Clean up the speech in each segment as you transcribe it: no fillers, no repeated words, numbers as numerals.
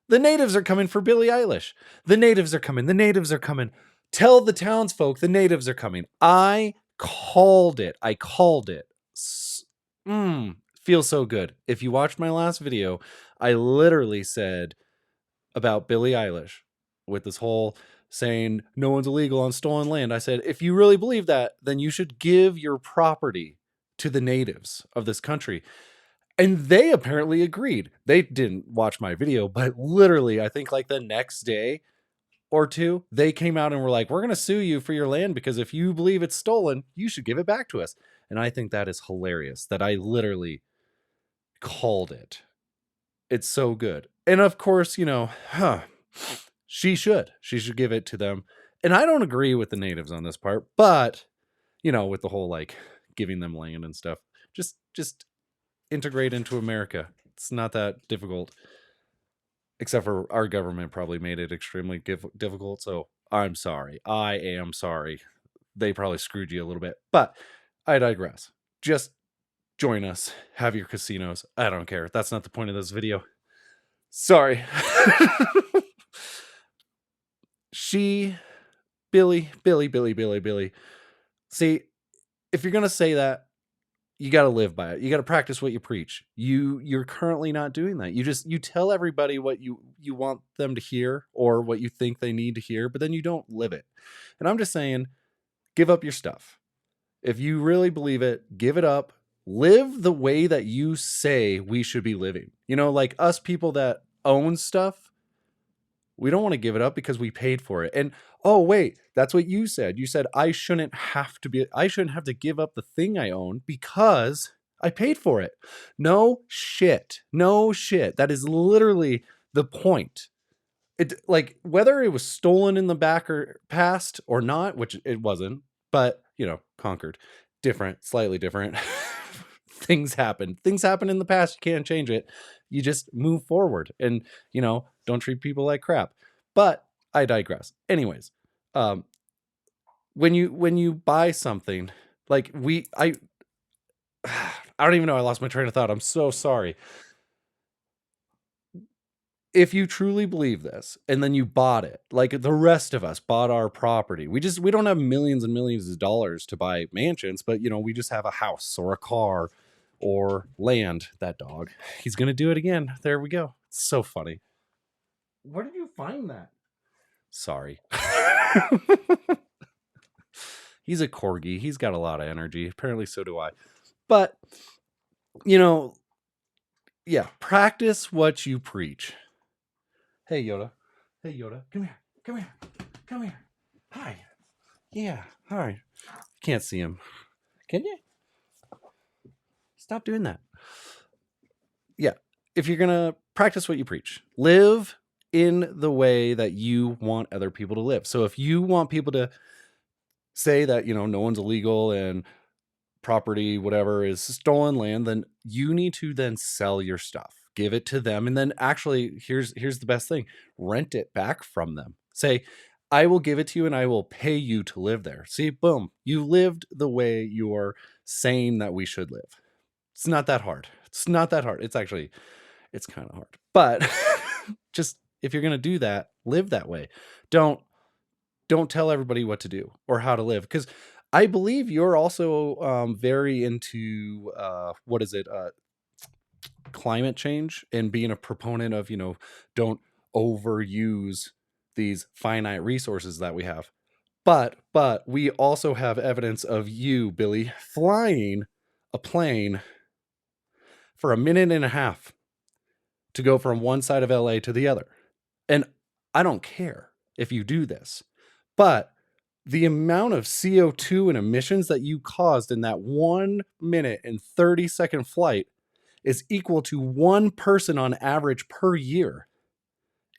The natives are coming for Billie Eilish. The natives are coming. The natives are coming. Tell the townsfolk the natives are coming. I called it. I called it. Feels so good. If you watched my last video, I literally said about Billie Eilish with this whole saying no one's illegal on stolen land. I said, if you really believe that, then you should give your property to the natives of this country. And they apparently agreed. They didn't watch my video, but literally, I think like the next day or two, they came out and were like, we're going to sue you for your land because if you believe it's stolen, you should give it back to us. And I think that is hilarious that I literally called it. It's so good. And of course, she should give it to them. And I don't agree with the natives on this part, but with the whole like giving them land and stuff, just integrate into America. It's not that difficult, except for our government probably made it extremely difficult. So I'm sorry. I am sorry. They probably screwed you a little bit, but I digress. Just join us. Have your casinos. I don't care. That's not the point of this video. Sorry. Billie. See, if you're going to say that, you got to live by it. You got to practice what you preach. You're currently not doing that. You tell everybody what you want them to hear or what you think they need to hear, but then you don't live it. And I'm just saying, give up your stuff. If you really believe it, give it up. Live the way that you say we should be living. Like us people that own stuff, we don't want to give it up because we paid for it. And oh wait, that's what you said. You said I shouldn't have to give up the thing I own because I paid for it. No shit. That is literally the point. It, like, whether it was stolen in the back or past or not, which it wasn't, but conquered. Different, slightly different. Things happen in the past. You can't change it. You just move forward and don't treat people like crap. But I digress. Anyways, when you buy something, like I don't even know, I lost my train of thought. I'm so sorry. If you truly believe this and then you bought it, like the rest of us bought our property, we don't have millions and millions of dollars to buy mansions, but we just have a house or a car or land. That dog, he's gonna do it again. There we go. It's so funny. Where did you find that? Sorry. He's a corgi. He's got a lot of energy. Apparently so do I. But yeah, practice what you preach. Hey Yoda, come here. Hi. Yeah, hi. Can't see him. Can you? Stop doing that. Yeah. If you're going to practice what you preach, live in the way that you want other people to live. So if you want people to say that, no one's illegal and property, whatever, is stolen land, then you need to then sell your stuff, give it to them. And then actually, here's the best thing, rent it back from them. Say, I will give it to you and I will pay you to live there. See, boom, you lived the way you're saying that we should live. It's not that hard. It's kind of hard. But just, if you're going to do that, live that way. Don't tell everybody what to do or how to live. Because I believe you're also very into, climate change and being a proponent of, don't overuse these finite resources that we have. But we also have evidence of you, Billie, flying a plane for 1.5 minutes to go from one side of LA to the other. And I don't care if you do this, but the amount of CO2 and emissions that you caused in that 1 minute and 30-second flight is equal to one person on average per year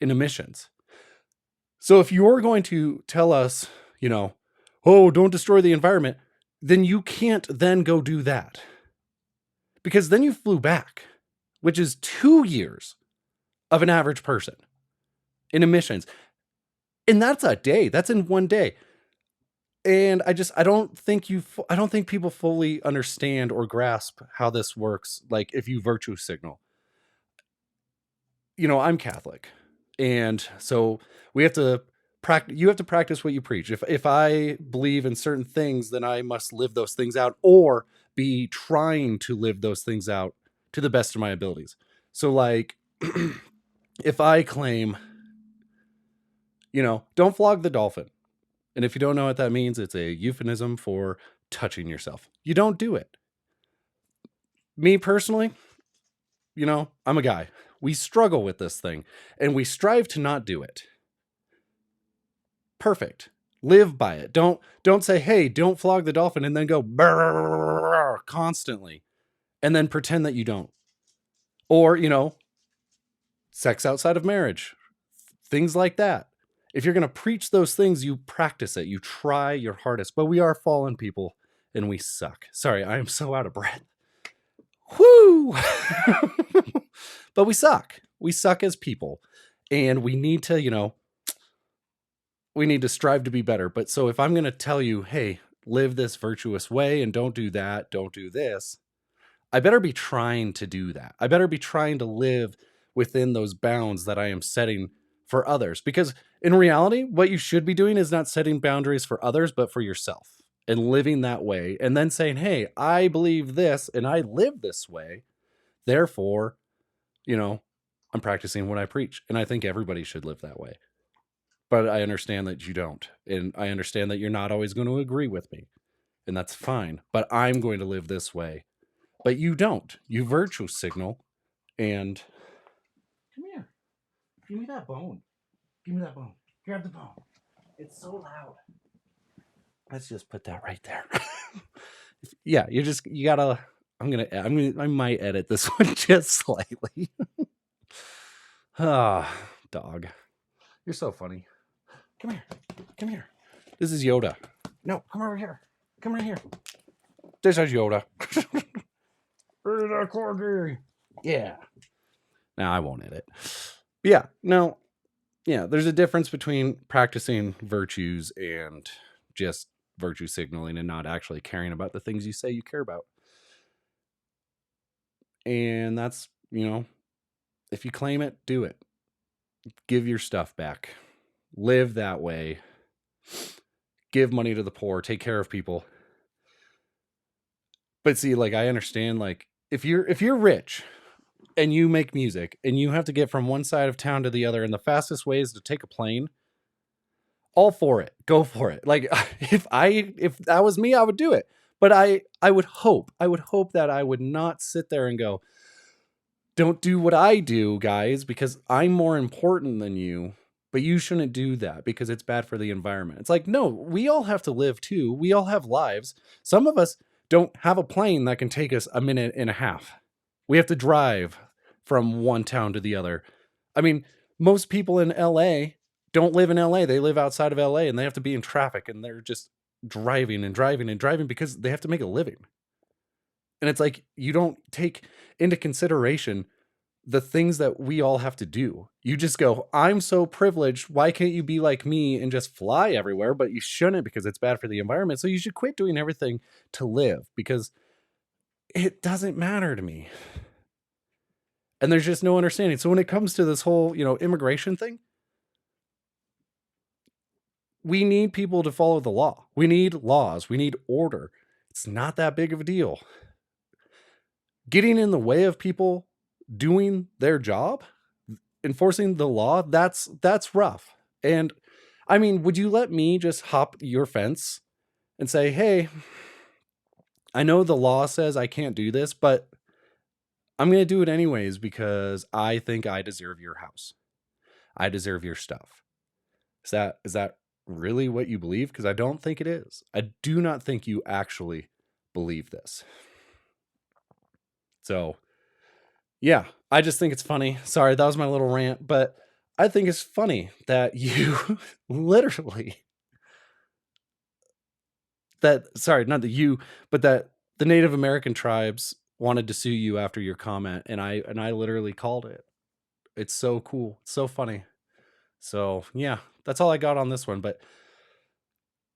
in emissions. So if you're going to tell us, oh, don't destroy the environment, then you can't then go do that. Because then you flew back, which is 2 years of an average person in emissions. And that's a day. That's in one day. And I don't think people fully understand or grasp how this works. Like if you virtue signal, I'm Catholic. And so we have to practice. You have to practice what you preach. If I believe in certain things, then I must live those things out, or be trying to live those things out to the best of my abilities. So like if I claim, don't flog the dolphin. And if you don't know what that means, it's a euphemism for touching yourself. You don't do it. Me personally, I'm a guy. We struggle with this thing and we strive to not do it. Perfect. Live by it. Don't say, "Hey, don't flog the dolphin," and then go constantly and then pretend that you don't. Or, sex outside of marriage. Things like that. If you're going to preach those things, you practice it. You try your hardest. But we are fallen people and we suck. Sorry, I am so out of breath. Whoo! But we suck. We suck as people. And we need to, we need to strive to be better. But so if I'm going to tell you, hey, live this virtuous way and don't do that, don't do this, I better be trying to do that. I better be trying to live within those bounds that I am setting for others. Because in reality, what you should be doing is not setting boundaries for others, but for yourself and living that way. And then saying, hey, I believe this and I live this way. Therefore, I'm practicing what I preach. And I think everybody should live that way. But I understand that you don't. And I understand that you're not always going to agree with me. And that's fine. But I'm going to live this way. But you don't. You virtue signal. And come here. Give me that bone. Give me that bone. Grab the bone. It's so loud. Let's just put that right there. Yeah, you gotta. I might edit this one just slightly. Dog. You're so funny. Come here. Come here. This is Yoda. No, come over here. Come right here. This is Yoda. Where's that corgi? Yeah. Now I won't edit. Yeah. No. Yeah. There's a difference between practicing virtues and just virtue signaling and not actually caring about the things you say you care about. And that's, if you claim it, do it. Give your stuff back. Live that way. Give money to the poor. Take care of people. But see, like, I understand, like, if you're rich and you make music and you have to get from one side of town to the other, and the fastest way is to take a plane, all for it. Go for it. Like, if that was me, I would do it. But I would hope that I would not sit there and go, don't do what I do, guys, because I'm more important than you. But you shouldn't do that because it's bad for the environment. It's like, no, we all have to live too. We all have lives. Some of us don't have a plane that can take us a minute and a half. We have to drive from one town to the other. I mean, most people in LA don't live in LA. They live outside of LA and they have to be in traffic and they're just driving and driving and driving because they have to make a living. And it's like, you don't take into consideration the things that we all have to do. You just go, I'm so privileged. Why can't you be like me and just fly everywhere? But you shouldn't because it's bad for the environment. So you should quit doing everything to live because it doesn't matter to me. And there's just no understanding. So when it comes to this whole, immigration thing, we need people to follow the law. We need laws. We need order. It's not that big of a deal. Getting in the way of people doing their job, enforcing the law, that's rough. And I mean, would you let me just hop your fence and say, hey, I know the law says I can't do this, but I'm going to do it anyways because I think I deserve your house. I deserve your stuff. Is that really what you believe? Because I don't think it is. I do not think you actually believe this. So, yeah, I just think it's funny. Sorry, that was my little rant, but I think it's funny that you literally not that you, but that the Native American tribes wanted to sue you after your comment, and I literally called it. It's so cool. It's so funny. So, yeah, that's all I got on this one, but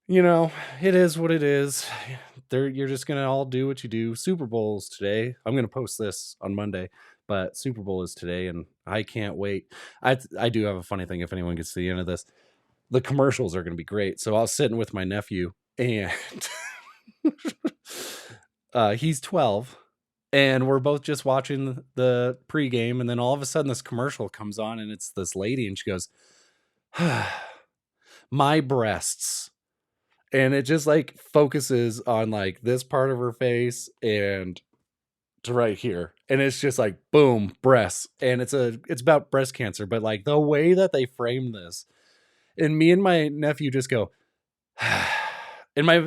it is what it is. You're just going to all do what you do. Super Bowl's today. I'm going to post this on Monday, but Super Bowl is today, and I can't wait. I do have a funny thing if anyone gets to the end of this. The commercials are going to be great. So I was sitting with my nephew, and he's 12, and we're both just watching the pregame, and then all of a sudden this commercial comes on, and it's this lady, and she goes, my breasts. And it just like focuses on like this part of her face and to right here, and it's just like boom, breasts. And it's about breast cancer, but like the way that they frame this, and me and my nephew just go and my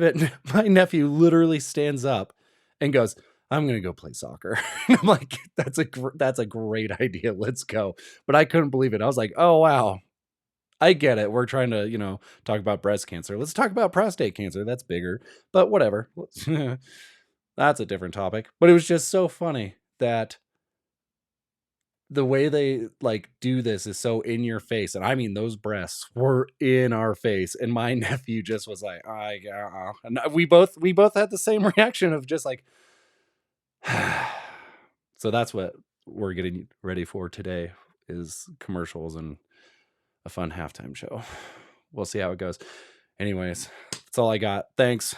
nephew literally stands up and goes, I'm gonna go play soccer. And I'm like, that's a great idea, let's go. But I couldn't believe it. I was like, oh wow, I get it. We're trying to, talk about breast cancer. Let's talk about prostate cancer. That's bigger, but whatever. That's a different topic. But it was just so funny that the way they like do this is so in your face. And I mean, those breasts were in our face. And my nephew just was like, and we both had the same reaction of just like, so that's what we're getting ready for today is commercials and a fun halftime show. We'll see how it goes. Anyways, that's all I got. Thanks.